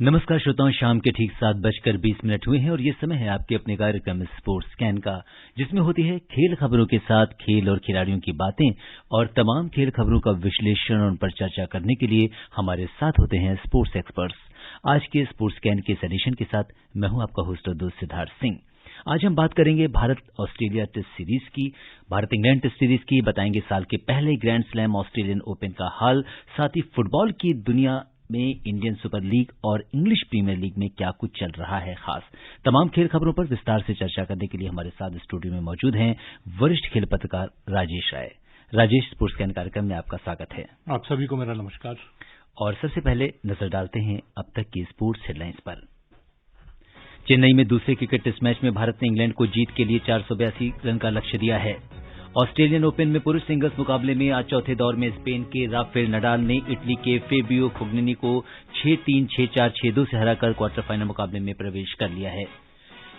नमस्कार श्रोताओं, शाम के ठीक 7:20 हुए हैं और ये समय है आपके अपने कार्यक्रम स्पोर्ट्स स्कैन का, जिसमें होती है खेल खबरों के साथ खेल और खिलाड़ियों की बातें और तमाम खेल खबरों का विश्लेषण और उन पर चर्चा करने के लिए हमारे साथ होते हैं स्पोर्ट्स एक्सपर्ट्स। आज के स्पोर्ट्स स्कैन के इस एडिशन के साथ मैं हूं आपका होस्ट और दोस्त सिद्धार्थ सिंह। आज हम बात करेंगे भारत ऑस्ट्रेलिया टेस्ट सीरीज की, भारत इंग्लैंड टेस्ट सीरीज की, बताएंगे साल के पहले ग्रैंड स्लैम ऑस्ट्रेलियन ओपन का हाल, साथ ही फुटबॉल की दुनिया में इंडियन सुपर लीग और इंग्लिश प्रीमियर लीग में क्या कुछ चल रहा है खास। तमाम खेल खबरों पर विस्तार से चर्चा करने के लिए हमारे साथ स्टूडियो में मौजूद हैं वरिष्ठ खेल पत्रकार राजेश राय। राजेश, स्पोर्ट्स स्कैन कार्यक्रम में आपका स्वागत है। आप सभी को मेरा नमस्कार। और सबसे पहले नजर डालते हैं अब तक की स्पोर्ट्स हेडलाइंस पर। चेन्नई में दूसरे क्रिकेट टेस्ट मैच में भारत ने इंग्लैंड को जीत के लिए 482 रन का लक्ष्य दिया है। ऑस्ट्रेलियन ओपन में पुरुष सिंगल्स मुकाबले में आज चौथे दौर में स्पेन के राफेल नडाल ने इटली के फेबियो फोग्निनी को 6-3, 6-4, 6-2 से हराकर क्वार्टर फाइनल मुकाबले में प्रवेश कर लिया है।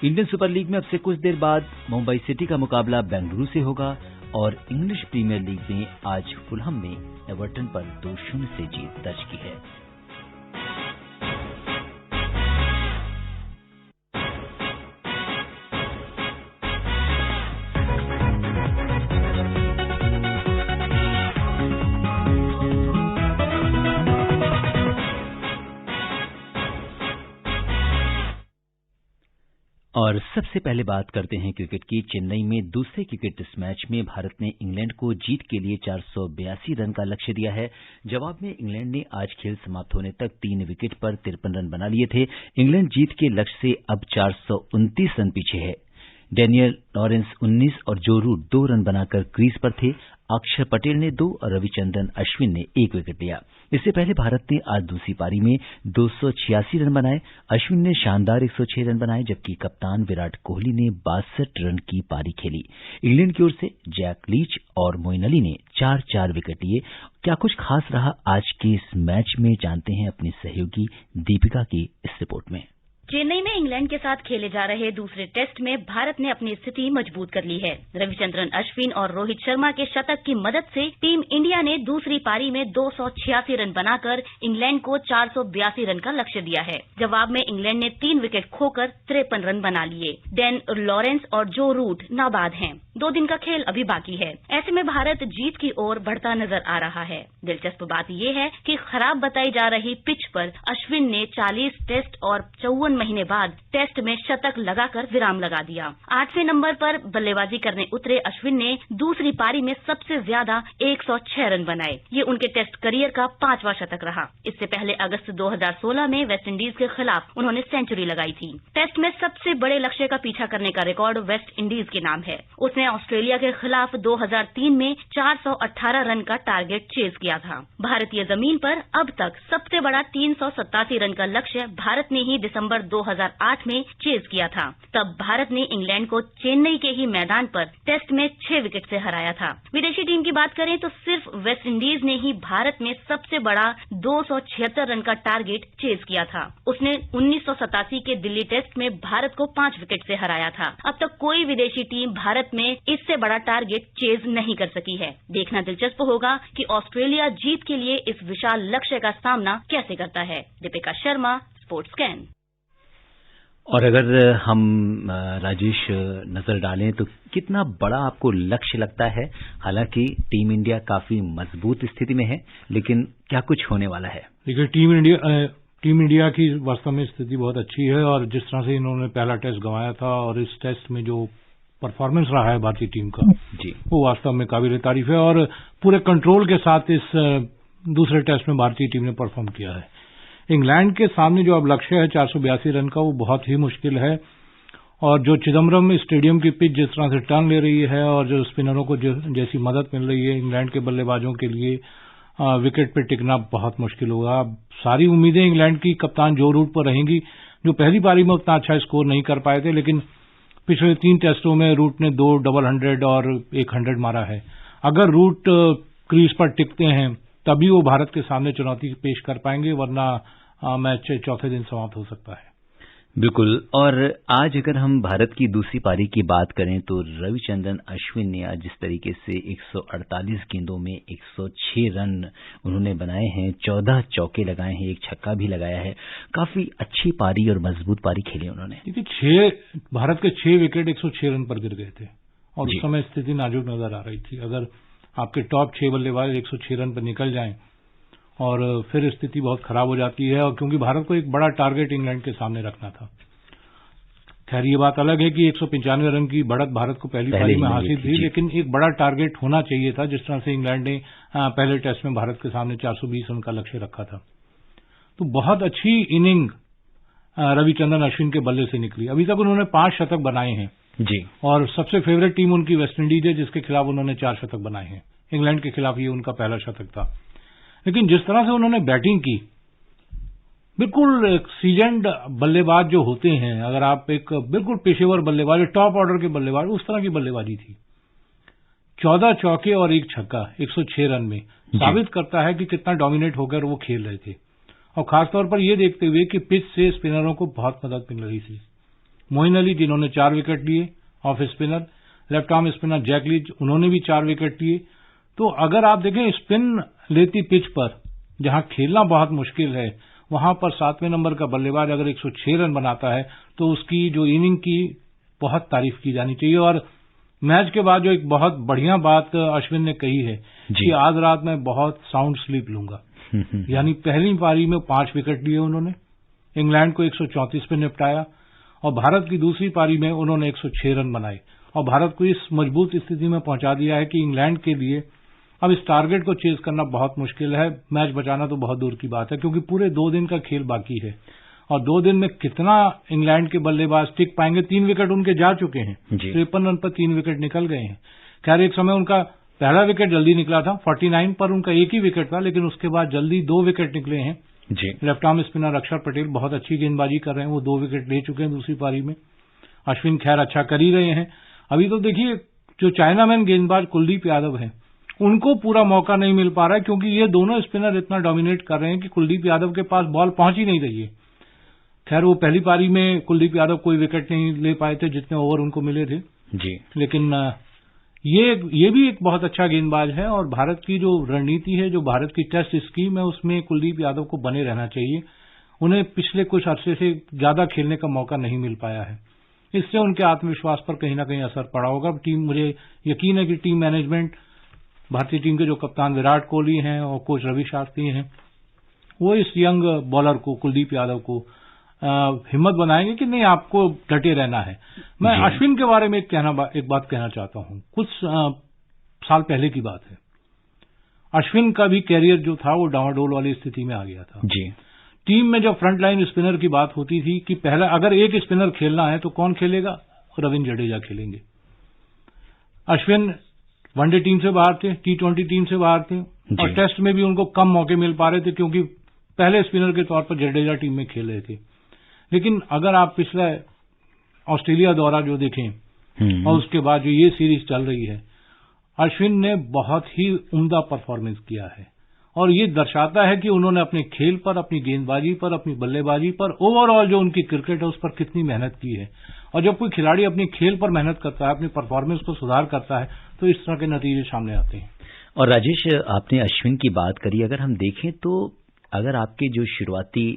इंडियन सुपर लीग में अब से कुछ देर बाद मुंबई सिटी का मुकाबला बेंगलुरु से होगा और इंग्लिश प्रीमियर लीग में आज फुलहम ने एवर्टन पर 2-0 से जीत दर्ज की है। और सबसे पहले बात करते हैं क्रिकेट की। चेन्नई में दूसरे क्रिकेट टेस्ट मैच में भारत ने इंग्लैंड को जीत के लिए 482 रन का लक्ष्य दिया है। जवाब में इंग्लैंड ने आज खेल समाप्त होने तक 3 विकेट पर 53 रन बना लिए थे। इंग्लैंड जीत के लक्ष्य से अब 429 रन पीछे है। डेनियल लॉरेंस 19 और जो रूट 2 रन बनाकर क्रीज पर थे। अक्षर पटेल ने 2 और रविचंद्रन अश्विन ने 1 विकेट लिया। इससे पहले भारत ने आज दूसरी पारी में 286 रन बनाए। अश्विन ने शानदार 106 रन बनाए, जबकि कप्तान विराट कोहली ने 62 रन की पारी खेली। इंग्लैंड की ओर से जैक लीच और मोइन अली ने 4-4 विकेट लिए। क्या कुछ खास रहा आज के इस मैच में, जानते हैं अपनी सहयोगी दीपिका की इस रिपोर्ट में। चेन्नई में इंग्लैंड के साथ खेले जा रहे दूसरे टेस्ट में भारत ने अपनी स्थिति मजबूत कर ली है। रविचंद्रन अश्विन और रोहित शर्मा के शतक की मदद से टीम इंडिया ने दूसरी पारी में 286 रन बनाकर इंग्लैंड को 482 रन का लक्ष्य दिया है। जवाब में इंग्लैंड ने 3 विकेट खोकर 53 रन बना लिए। डेन लॉरेंस और जो रूट नाबाद हैं। 2 दिन का खेल अभी बाकी है। ऐसे में भारत जीत की ओर बढ़ता नजर आ रहा है। दिलचस्प बात यह है कि खराब बताई जा रही पिच पर अश्विन ने 40 टेस्ट और 54 महीने बाद टेस्ट में शतक लगाकर विराम लगा दिया। 8वें नंबर पर बल्लेबाजी करने उतरे अश्विन ने दूसरी पारी में सबसे ज्यादा 106 रन बनाए। ये उनके टेस्ट करियर का 5वां शतक रहा। इससे पहले अगस्त 2016 में वेस्टइंडीज के खिलाफ उन्होंने सेंचुरी लगाई थी। टेस्ट में सबसे बड़े लक्ष्य का पीछा करने का रिकॉर्ड वेस्टइंडीज के नाम है। उसने ऑस्ट्रेलिया के खिलाफ 2003 में 418 रन का टारगेट चेज किया था। भारतीय जमीन पर अब तक सबसे बड़ा 387 रन का लक्ष्य भारत ने ही दिसंबर 2008 में चेज किया था। तब भारत ने इंग्लैंड को चेन्नई के ही मैदान पर टेस्ट में 6 विकेट से हराया था। विदेशी टीम की बात करें तो सिर्फ वेस्टइंडीज ने ही भारत में सबसे बड़ा 276 रन का टारगेट चेज किया था। उसने 1987 के दिल्ली टेस्ट में भारत को 5 विकेट से हराया था। अब तक कोई विदेशी टीम भारत में इससे बड़ा टारगेट चेज नहीं कर सकी है। देखना दिलचस्प होगा कि ऑस्ट्रेलिया जीत के लिए इस विशाल लक्ष्य का सामना कैसे करता है। Deepika Sharma, sports scan. और अगर हम राजेश नजर डालें तो कितना बड़ा आपको लक्ष्य लगता है? हालांकि टीम इंडिया काफी मजबूत स्थिति में है, लेकिन क्या कुछ होने वाला है? देखिए, टीम इंडिया की वास्तव में स्थिति बहुत अच्छी है और जिस तरह से इन्होंने पहला टेस्ट गंवाया था और इस टेस्ट में जो परफॉर्मेंस रहा है भारतीय टीम का जी, वो वास्तव में काबिल तारीफ है और पूरे कंट्रोल के साथ इस दूसरे टेस्ट में भारतीय टीम ने परफॉर्म किया है। इंग्लैंड के सामने जो अब लक्ष्य है 482 रन का, वो बहुत ही मुश्किल है और जो चिदम्बरम स्टेडियम की पिच जिस तरह से टर्न ले रही है और जो स्पिनरों को जैसी मदद मिल रही है इंग्लैंड के बल्लेबाजों के लिए विकेट पर टिकना बहुत मुश्किल होगा। सारी उम्मीदें इंग्लैंड की कप्तान जो रूट पर रहेंगी, जो पहली पारी में उतना अच्छा स्कोर नहीं कर पाए थे, लेकिन पिछले 3 टेस्टों में रूट ने 2 डबल 100 और 100 मारा है। अगर रूट क्रीज पर टिकते हैं तभी वो भारत के सामने चुनौती पेश कर पाएंगे, वरना मैच चौथे दिन समाप्त हो सकता है। बिल्कुल। और आज अगर हम भारत की दूसरी पारी की बात करें तो रविचंद्रन अश्विन ने आज जिस तरीके से 148 गेंदों में 106 रन उन्होंने बनाए हैं, 14 चौके लगाए हैं, एक छक्का भी लगाया है, काफी अच्छी पारी और मजबूत पारी खेली उन्होंने। देखिए भारत के 6 विकेट 106 रन पर गिर गए थे और उस समय स्थिति नाजुक नजर आ रही थी। अगर आपके टॉप 6 बल्लेबाज 106 रन पर निकल जाएं और फिर स्थिति बहुत खराब हो जाती है, और क्योंकि भारत को एक बड़ा टारगेट इंग्लैंड के सामने रखना था। खैर ये बात अलग है कि 195 रन की बढ़त भारत को पहली पारी में हासिल थी, लेकिन एक बड़ा टारगेट होना चाहिए था, जिस तरह से इंग्लैंड ने पहले टेस्ट में भारत के सामने 420 रन का लक्ष्य रखा था। तो बहुत अच्छी इनिंग रविचंद्रन अश्विन के बल्ले से निकली। अभी तक उन्होंने 5 शतक बनाए हैं जी, और सबसे फेवरेट टीम उनकी वेस्टइंडीज है, जिसके खिलाफ उन्होंने 4 शतक बनाए हैं। इंग्लैंड के खिलाफ ये उनका पहला शतक था। लेकिन जिस तरह से उन्होंने बैटिंग की, बिल्कुल सीजन्ड बल्लेबाज जो होते हैं, अगर आप एक बिल्कुल पेशेवर बल्लेबाज, टॉप ऑर्डर के बल्लेबाज, उस तरह की बल्लेबाजी थी। 14 चौके और एक छक्का 106 रन में साबित करता है कि कितना डोमिनेट होकर वो खेल रहे थे। और खासतौर पर यह देखते हुए कि पिच से स्पिनरों को बहुत मदद मिल रही थी। मोइन अली जिन्होंने 4 विकेट लिए off spinner, left arm spinner Jack Leach उन्होंने भी 4 विकेट लिए। तो अगर आप देखें स्पिन लेती पिच पर जहां खेलना बहुत मुश्किल है, वहां पर 7वें नंबर का बल्लेबाज अगर 106 रन बनाता है तो उसकी जो इनिंग की बहुत तारीफ की जानी चाहिए। और मैच के बाद जो एक बहुत बढ़िया बात अश्विन ने कही है कि आज रात मैं बहुत साउंड स्लीप लूंगा। यानी पहली पारी में 5 विकेट लिए उन्होंने, इंग्लैंड को 134 पे निपटाया, और भारत की दूसरी पारी में उन्होंने 106 रन बनाए और भारत को इस मजबूत स्थिति में पहुंचा दिया है कि इंग्लैंड के लिए अब इस टारगेट को चेज करना बहुत मुश्किल है। मैच बचाना तो बहुत दूर की बात है, क्योंकि पूरे 2 दिन का खेल बाकी है और 2 दिन में कितना इंग्लैंड के बल्लेबाज टिक पाएंगे। 3 विकेट उनके जा चुके हैं, 53 रन पर 3 विकेट निकल गए हैं। खैर एक समय उनका पहला विकेट जल्दी निकला था, 49 पर उनका एक ही विकेट था, लेकिन उसके बाद जल्दी 2 विकेट निकले हैं जी। लेफ्ट आर्म स्पिनर अक्षर पटेल बहुत अच्छी गेंदबाजी कर रहे हैं, वो 2 विकेट ले चुके हैं दूसरी पारी में। अश्विन खैर अच्छा कर ही रहे हैं। अभी तो देखिए जो चाइनामैन गेंदबाज कुलदीप यादव हैं, उनको पूरा मौका नहीं मिल पा रहा है, क्योंकि ये दोनों स्पिनर इतना डोमिनेट कर रहे हैं कि कुलदीप यादव के पास बॉल पहुंच ही नहीं रही है। खैर वो पहली पारी में कुलदीप यादव कोई विकेट नहीं ले पाए थे जितने ओवर उनको मिले थे जी, लेकिन ये भी एक बहुत अच्छा गेंदबाज है। और भारत की जो रणनीति है, जो भारत की टेस्ट स्कीम है, उसमें कुलदीप यादव को बने रहना चाहिए। उन्हें पिछले कुछ अरसे से ज्यादा खेलने का मौका नहीं मिल पाया है, इससे उनके आत्मविश्वास पर कहीं ना कहीं असर पड़ा होगा। मुझे यकीन है कि टीम मैनेजमेंट, भारतीय टीम के जो कप्तान विराट कोहली हैं और कोच रवि शास्त्री हैं, वो इस यंग बॉलर को, कुलदीप यादव को हिम्मत बनाएंगे कि नहीं आपको डटे रहना है। मैं अश्विन के बारे में एक बात कहना चाहता हूं। कुछ साल पहले की बात है, अश्विन का भी कैरियर जो था वो डावाडोल वाली स्थिति में आ गया था जी। टीम में जब फ्रंट लाइन स्पिनर की बात होती थी कि पहला अगर एक स्पिनर खेलना है तो कौन खेलेगा, रविंद्र जडेजा खेलेंगे। अश्विन वनडे टीम से बाहर थे, T20 टीम से बाहर थे और टेस्ट में भी उनको कम मौके मिल पा रहे थे, क्योंकि पहले स्पिनर के तौर पर जडेजा टीम में खेल रहे थे। लेकिन अगर आप पिछला ऑस्ट्रेलिया दौरा जो देखें और उसके बाद जो ये सीरीज चल रही है, अश्विन ने बहुत ही उम्दा परफॉर्मेंस किया है और ये दर्शाता है कि उन्होंने अपने खेल पर, अपनी गेंदबाजी पर, अपनी बल्लेबाजी पर, ओवरऑल जो उनकी क्रिकेट है उस पर कितनी मेहनत की है। और जब कोई खिलाड़ी अपने खेल पर मेहनत करता है, अपनी परफॉर्मेंस को सुधार करता है, तो इस तरह के नतीजे सामने आते हैं। और राजेश, आपने अश्विन की बात करी, अगर हम देखें तो अगर आपके जो शुरुआती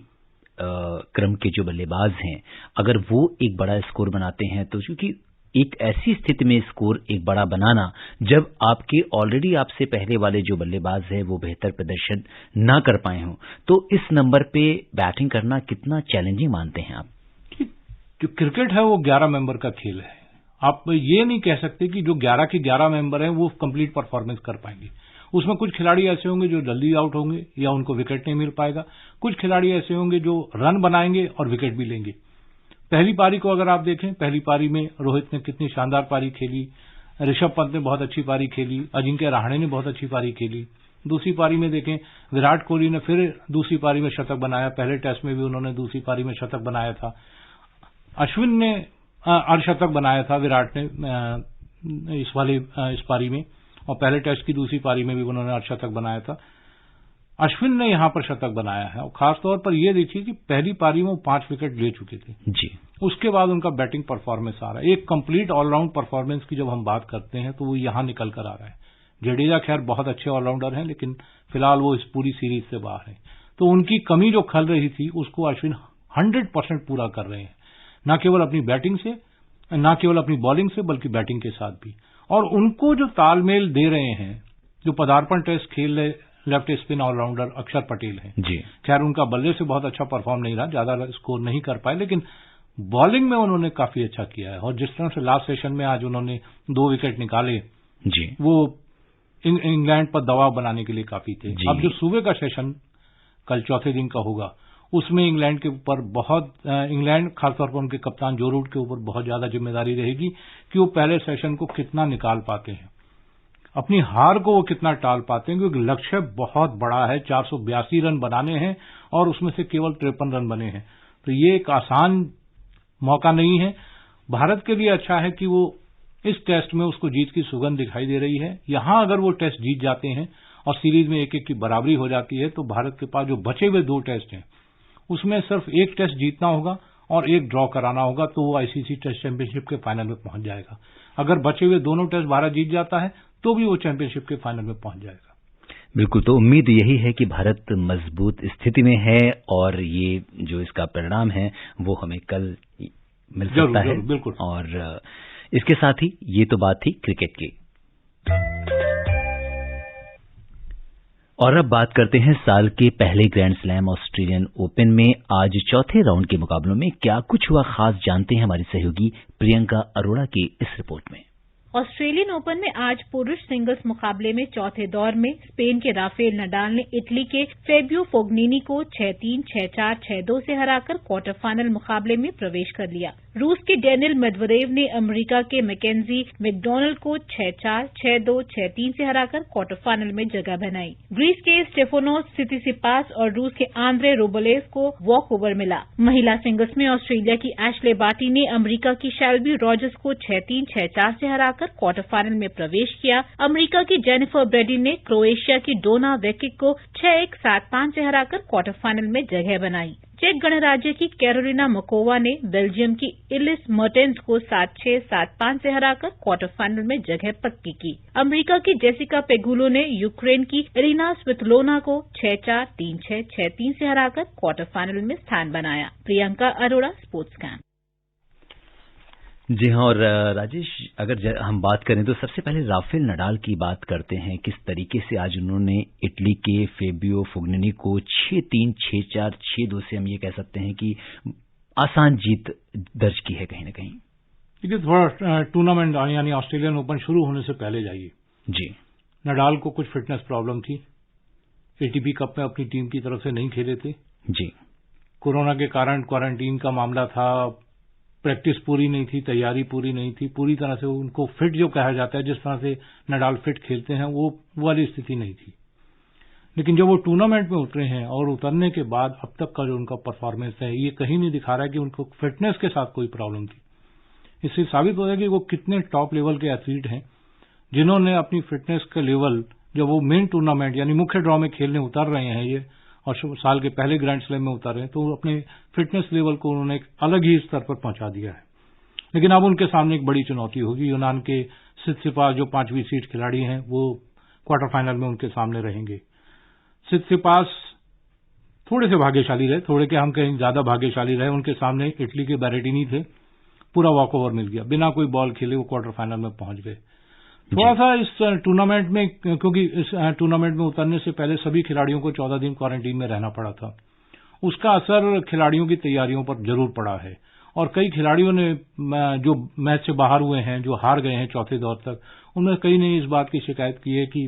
क्रम के जो बल्लेबाज हैं, अगर वो एक बड़ा स्कोर बनाते हैं, तो क्योंकि एक ऐसी स्थिति में स्कोर एक बड़ा बनाना जब आपके ऑलरेडी आपसे पहले वाले जो बल्लेबाज है वो बेहतर प्रदर्शन ना कर पाए हों, तो इस नंबर पे बैटिंग करना कितना चैलेंजिंग मानते हैं आप? जो क्रिकेट है वो 11 मेंबर का खेल है। आप ये नहीं कह सकते कि जो 11 के 11 मेंबर हैं वो कंप्लीट परफॉर्मेंस कर पाएंगे। उसमें कुछ खिलाड़ी ऐसे होंगे जो जल्दी आउट होंगे या उनको विकेट नहीं मिल पाएगा, कुछ खिलाड़ी ऐसे होंगे जो रन बनाएंगे और विकेट भी लेंगे। पहली पारी को अगर आप देखें, पहली पारी में रोहित ने कितनी शानदार पारी खेली, ऋषभ पंत ने बहुत अच्छी पारी खेली, अजिंक्य रहाणे ने बहुत अच्छी पारी खेली। दूसरी पारी में देखें, विराट कोहली ने फिर दूसरी पारी में शतक बनाया, पहले टेस्ट में भी उन्होंने दूसरी पारी में शतक बनाया था। अश्विन ने अर्धशतक बनाया था विराट ने इस पारी में, और पहले टेस्ट की दूसरी पारी में भी उन्होंने अर्धशतक बनाया था। अश्विन ने यहां पर शतक बनाया है, और खासतौर पर यह देखिए कि पहली पारी में वो 5 विकेट ले चुके थे जी। उसके बाद उनका बैटिंग परफॉर्मेंस आ रहा है, एक कंप्लीट ऑलराउंड परफॉर्मेंस की जब हम बात करते हैं तो वो यहां निकल कर आ रहा है। जडेजा खैर बहुत अच्छे ऑलराउंडर हैं, लेकिन फिलहाल वो इस पूरी सीरीज से बाहर है, तो उनकी कमी जो खल रही थी उसको अश्विन 100% पूरा कर रहे हैं, न केवल अपनी बैटिंग से, न केवल अपनी बॉलिंग से, बल्कि बैटिंग के साथ भी। और उनको जो तालमेल दे रहे हैं, जो पदार्पण टेस्ट खेल रहे लेफ्ट स्पिन ऑलराउंडर अक्षर पटेल हैं जी। खैर उनका बल्ले से बहुत अच्छा परफॉर्म नहीं रहा, ज्यादा स्कोर नहीं कर पाए, लेकिन बॉलिंग में उन्होंने काफी अच्छा किया है। और जिस तरह से लास्ट सेशन में आज उन्होंने 2 विकेट निकाले जी, वो इंग्लैंड पर दबाव बनाने के लिए काफी थे। अब जो सुबह का सेशन कल चौथे दिन का होगा, उसमें इंग्लैंड के ऊपर इंग्लैंड खासतौर पर उनके कप्तान जो रूट के ऊपर बहुत ज्यादा जिम्मेदारी रहेगी कि वो पहले सेशन को कितना निकाल पाते हैं, अपनी हार को वो कितना टाल पाते हैं, क्योंकि लक्ष्य बहुत बड़ा है, 482 रन बनाने हैं और उसमें से केवल 53 रन बने हैं, तो ये एक आसान मौका नहीं है। भारत के लिए अच्छा है कि वो इस टेस्ट में उसको जीत की सुगंध दिखाई दे रही है। यहां अगर वो टेस्ट जीत जाते हैं और सीरीज में 1-1 की बराबरी हो जाती है, तो भारत के पास जो बचे हुए 2 टेस्ट हैं उसमें सिर्फ 1 टेस्ट जीतना होगा और 1 ड्रॉ कराना होगा, तो वो आईसीसी टेस्ट चैंपियनशिप के फाइनल में पहुंच जाएगा। अगर बचे हुए दोनों टेस्ट भारत जीत जाता है तो भी वो चैंपियनशिप के फाइनल में पहुंच जाएगा। बिल्कुल, तो उम्मीद यही है कि भारत मजबूत स्थिति में है और ये जो इसका परिणाम है वो हमें कल मिल सकता है। बिल्कुल। और इसके साथ ही ये तो बात थी क्रिकेट की, और अब बात करते हैं साल के पहले ग्रैंड स्लैम ऑस्ट्रेलियन ओपन में आज चौथे राउंड के मुकाबलों में क्या कुछ हुआ खास, जानते हैं हमारी सहयोगी प्रियंका अरोड़ा की इस रिपोर्ट में। ऑस्ट्रेलियन ओपन में आज पुरुष सिंगल्स मुकाबले में चौथे दौर में स्पेन के राफेल नडाल ने इटली के फेबियो फोग्निनी को 6-3, 6-4, 6-2 से हराकर क्वार्टर फाइनल मुकाबले में प्रवेश कर लिया। रूस के डेनिल मेदवेदेव ने अमेरिका के मैकेंजी मैकडोनल्ड को 6-4, 6-2, 6-3 से हराकर क्वार्टर फाइनल में जगह बनाई। ग्रीस के स्टेफानोस सितिसिपास और रूस के आंद्रे रूबलेव को वॉक ओवर मिला। महिला सिंगल्स में ऑस्ट्रेलिया की एशले बार्टी ने अमेरिका की शेल्बी रॉजर्स को 6-3, 6-4 से हराकर क्वार्टर फाइनल में प्रवेश किया। अमेरिका की जेनिफर ब्रेडी ने क्रोएशिया की डोना वेकिक को 6-1, 7-5 से हराकर क्वार्टर फाइनल में जगह बनाई। चेक गणराज्य की कैरोलिना मकोवा ने बेल्जियम की इलिस मर्टेंस को 7-6, 7-5 से हराकर क्वार्टर फाइनल में जगह पक्की की। अमेरिका की जेसिका पेगुलो ने यूक्रेन की एलिना स्वितलोना को 6-4, 3-6, 6-3 से हराकर क्वार्टर फाइनल में स्थान बनाया। Priyanka Arora, sports camp. जी हाँ, और राजेश, अगर हम बात करें तो सबसे पहले राफेल नडाल की बात करते हैं। किस तरीके से आज उन्होंने इटली के फेबियो फोग्निनी को 6-3, 6-4, 6-2 से हम ये कह सकते हैं कि आसान जीत दर्ज की है कहीं न कहीं। देखिए, थोड़ा टूर्नामेंट यानी ऑस्ट्रेलियन ओपन शुरू होने से पहले जाइए जी। नडाल को कुछ फिटनेस प्रॉब्लम थी, एटीपी कप में अपनी टीम की तरफ से नहीं खेले थे जी। कोरोना के कारण क्वारंटीन का मामला था, प्रैक्टिस पूरी नहीं थी, तैयारी पूरी नहीं थी, पूरी तरह से उनको फिट जो कहा जाता है, जिस तरह से नडाल फिट खेलते हैं, वो वाली स्थिति नहीं थी। लेकिन जब वो टूर्नामेंट में उतरे हैं और उतरने के बाद अब तक का जो उनका परफॉर्मेंस है, ये कहीं नहीं दिखा रहा है कि उनको फिटनेस के साथ कोई प्रॉब्लम थी। इससे साबित हो रहा है कि वो कितने टॉप लेवल के एथलीट हैं, जिन्होंने अपनी फिटनेस का लेवल जब वो मेन टूर्नामेंट यानी मुख्य ड्रॉ में खेलने उतर रहे हैं ये, और साल के पहले ग्रैंड स्लैम में उतर रहे हैं, तो अपने फिटनेस लेवल को उन्होंने एक अलग ही स्तर पर पहुंचा दिया है। लेकिन अब उनके सामने एक बड़ी चुनौती होगी। यूनान के सित्सिपास जो 5वीं सीड खिलाड़ी हैं, वो क्वार्टर फाइनल में उनके सामने रहेंगे। सित्सिपास थोड़े से भाग्यशाली रहे, थोड़े के हम कहीं ज्यादा भाग्यशाली रहे। उनके सामने इटली के बैरेटिनी थे, पूरा वॉक ओवर मिल गया, बिना कोई बॉल खेले वो क्वार्टर फाइनल में पहुंच गए। थोड़ा सा इस टूर्नामेंट में, क्योंकि इस टूर्नामेंट में उतरने से पहले सभी खिलाड़ियों को 14 दिन क्वारंटीन में रहना पड़ा था, उसका असर खिलाड़ियों की तैयारियों पर जरूर पड़ा है। और कई खिलाड़ियों ने जो मैच से बाहर हुए हैं, जो हार गए हैं चौथे दौर तक, उनमें कई ने इस बात की शिकायत की है कि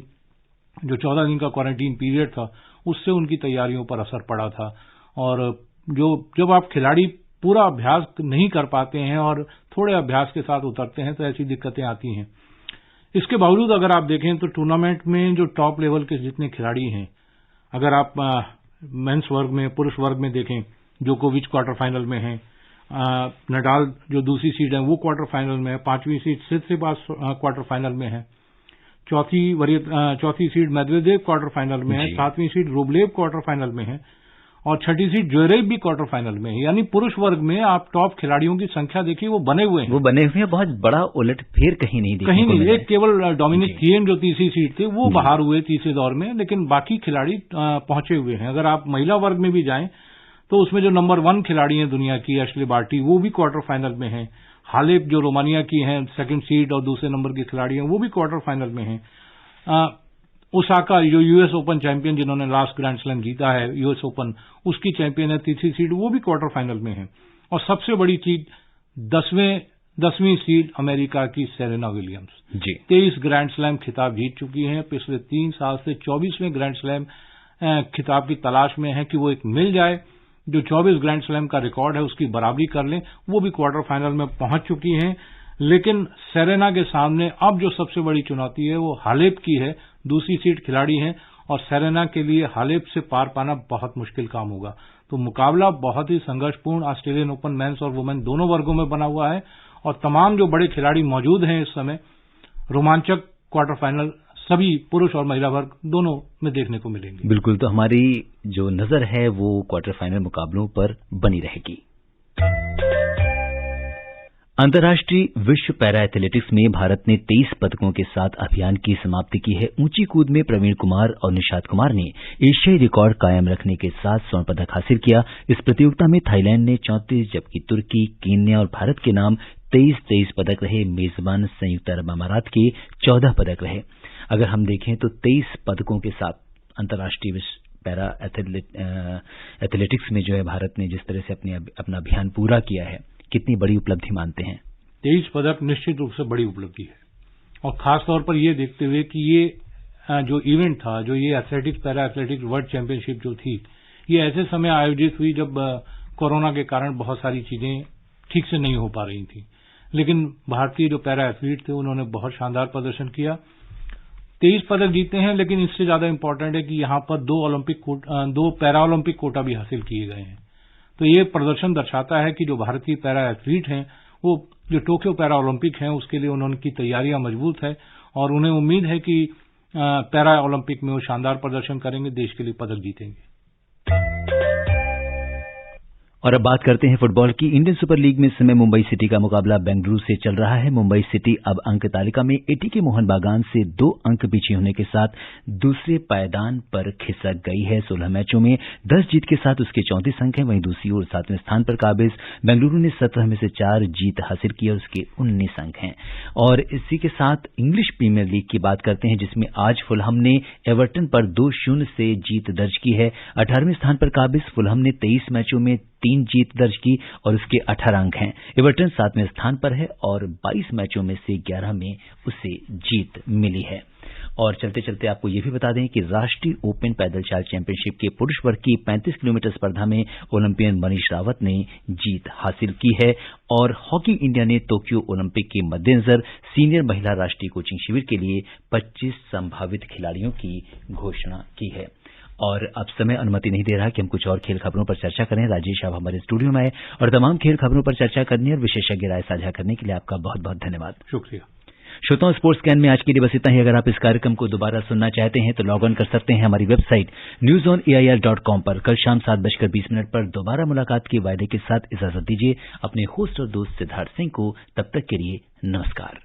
जो 14 दिन का क्वारंटीन पीरियड था, उससे उनकी तैयारियों पर असर पड़ा था। और जब आप खिलाड़ी पूरा अभ्यास नहीं कर पाते हैं और थोड़े अभ्यास के साथ उतरते हैं, तो ऐसी दिक्कतें आती हैं। इसके बावजूद अगर आप देखें तो टूर्नामेंट में जो टॉप लेवल के जितने खिलाड़ी हैं, अगर आप मेंस वर्ग में, पुरुष वर्ग में देखें, जोकोविच क्वार्टर फाइनल में हैं, नडाल जो दूसरी सीड है वो क्वार्टर फाइनल में है, 5वीं सीड सित्सिपास क्वार्टर फाइनल में है, चौथी सीड मेदवेदेव क्वार्टर फाइनल में है, 7वीं सीड रूबलेव क्वार्टर फाइनल में है और 6ठी सीड ज्वेरेव भी क्वार्टर फाइनल में है। यानी पुरुष वर्ग में आप टॉप खिलाड़ियों की संख्या देखिए, वो बने हुए हैं, बहुत बड़ा उलटफेर कहीं नहीं देखने को मिला। एक केवल डोमिनिक थिएम जो तीसरी सीड थे वो बाहर हुए तीसरे दौर में, लेकिन बाकी खिलाड़ी पहुंचे हुए हैं। अगर आप महिला वर्ग में भी जाएं तो उसमें जो नंबर 1 खिलाड़ी हैं दुनिया की एशले बार्टी, वो भी क्वार्टर फाइनल में है। हालेप जो रोमानिया की हैं, 2nd सीड और दूसरे नंबर की खिलाड़ी हैं, वो भी क्वार्टर फाइनल में हैं। ओसाका जो यूएस ओपन चैंपियन, जिन्होंने लास्ट ग्रैंड स्लैम जीता है यूएस ओपन, उसकी चैंपियन है 3री सीड, वो भी क्वार्टर फाइनल में है। और सबसे बड़ी चीज 10वीं सीड अमेरिका की सेरेना विलियम्स 23 ग्रैंड स्लैम खिताब जीत चुकी हैं। पिछले 3 साल से 24वें ग्रैंड स्लैम खिताब की तलाश में है कि वो एक मिल जाए, जो 24 ग्रैंड स्लैम का रिकॉर्ड है उसकी बराबरी कर लें। वो भी क्वार्टर फाइनल में पहुंच चुकी हैं। लेकिन सेरेना के सामने अब जो सबसे बड़ी चुनौती है वो हालेप की है, दूसरी सीड खिलाड़ी हैं और सेरेना के लिए हालेप से पार पाना बहुत मुश्किल काम होगा। तो मुकाबला बहुत ही संघर्षपूर्ण ऑस्ट्रेलियन ओपन मेंस और वुमेन दोनों वर्गों में बना हुआ है और तमाम जो बड़े खिलाड़ी मौजूद हैं इस समय, रोमांचक क्वार्टर फाइनल सभी पुरुष और महिला वर्ग दोनों में देखने को मिलेंगे। बिल्कुल, तो हमारी जो नजर है वो क्वार्टर फाइनल मुकाबलों पर बनी रहेगी। अंतर्राष्ट्रीय विश्व पैरा एथलेटिक्स में भारत ने 23 पदकों के साथ अभियान की समाप्ति की है। ऊंची कूद में प्रवीण कुमार और निशात कुमार ने एशियाई रिकॉर्ड कायम रखने के साथ स्वर्ण पदक हासिल किया। इस प्रतियोगिता में थाईलैंड ने 34 जबकि तुर्की, कीनिया और भारत के नाम 23 पदक रहे। मेजबान संयुक्त अरब अमारात के 14 पदक रहे। अगर हम देखें तो 23 पदकों के साथ अंतर्राष्ट्रीय विश्व पैरा एथलेटिक्स में जो है भारत ने जिस तरह से अपना अभियान पूरा किया है, कितनी बड़ी उपलब्धि मानते हैं? 23 पदक निश्चित रूप से बड़ी उपलब्धि है और खास तौर पर ये देखते हुए कि ये जो इवेंट था, जो ये athletics para athletics world championship जो थी, ये ऐसे समय आयोजित हुई जब कोरोना के कारण बहुत सारी चीजें ठीक से नहीं हो पा रही थी। लेकिन भारतीय जो पैरा एथलीट थे उन्होंने बहुत शानदार प्रदर्शन किया। 23 पदक जीते हैं, लेकिन इससे ज्यादा इंपॉर्टेंट है कि यहां पर 2 पैरा ओलंपिक कोटा भी हासिल किए गए हैं। तो ये प्रदर्शन दर्शाता है कि जो भारतीय पैरा एथलीट हैं वो जो टोक्यो पैरा ओलंपिक हैं उसके लिए उनकी तैयारियां मजबूत है और उन्हें उम्मीद है कि पैरा ओलंपिक में वो शानदार प्रदर्शन करेंगे, देश के लिए पदक जीतेंगे। और अब बात करते हैं फुटबॉल की। इंडियन सुपर लीग में इस समय मुंबई सिटी का मुकाबला बेंगलुरु से चल रहा है। मुंबई सिटी अब अंक तालिका में एटीके मोहन बागान से 2 अंक पीछे होने के साथ दूसरे पायदान पर खिसक गई है। 16 मैचों में 10 जीत के साथ उसके 34 अंक हैं। वहीं दूसरी ओर 7वें स्थान पर काबिज बेंगलुरु ने 17 में से 4 जीत हासिल की और उसके 19 अंक हैं। और इसी के साथ इंग्लिश प्रीमियर लीग की बात करते हैं, जिसमें आज फुलहम ने एवर्टन पर 2-0 से जीत दर्ज की है। 18वें स्थान पर काबिज फुलहम ने 23 मैचों में 3 जीत दर्ज की और उसके 18 अंक हैं। एवर्टन 7वें स्थान पर है और 22 मैचों में से 11 में उसे जीत मिली है। और चलते चलते आपको ये भी बता दें कि राष्ट्रीय ओपन पैदल चाल चैंपियनशिप के पुरुष वर्ग की 35 किलोमीटर स्पर्धा में ओलंपियन मनीष रावत ने जीत हासिल की है। और हॉकी इंडिया ने टोक्यो ओलंपिक के मद्देनजर सीनियर महिला राष्ट्रीय कोचिंग शिविर के लिए 25 संभावित खिलाड़ियों की घोषणा की है। और अब समय अनुमति नहीं दे रहा कि हम कुछ और खेल खबरों पर चर्चा करें। राजेश आप हमारे स्टूडियो में आए और तमाम खेल खबरों पर चर्चा करने और विशेषज्ञ राय साझा करने के लिए आपका बहुत बहुत धन्यवाद। शुक्रिया। श्रोताओं, स्पोर्ट्स स्कैन में आज के लिए बस इतना ही। अगर आप इस कार्यक्रम को दोबारा सुनना चाहते हैं तो लॉग ऑन कर सकते हैं हमारी वेबसाइट newsonair.com पर। कल शाम 7:20 पर दोबारा मुलाकात के वायदे के साथ इजाजत दीजिए अपने होस्ट और दोस्त सिद्धार्थ सिंह को। तब तक के लिए नमस्कार।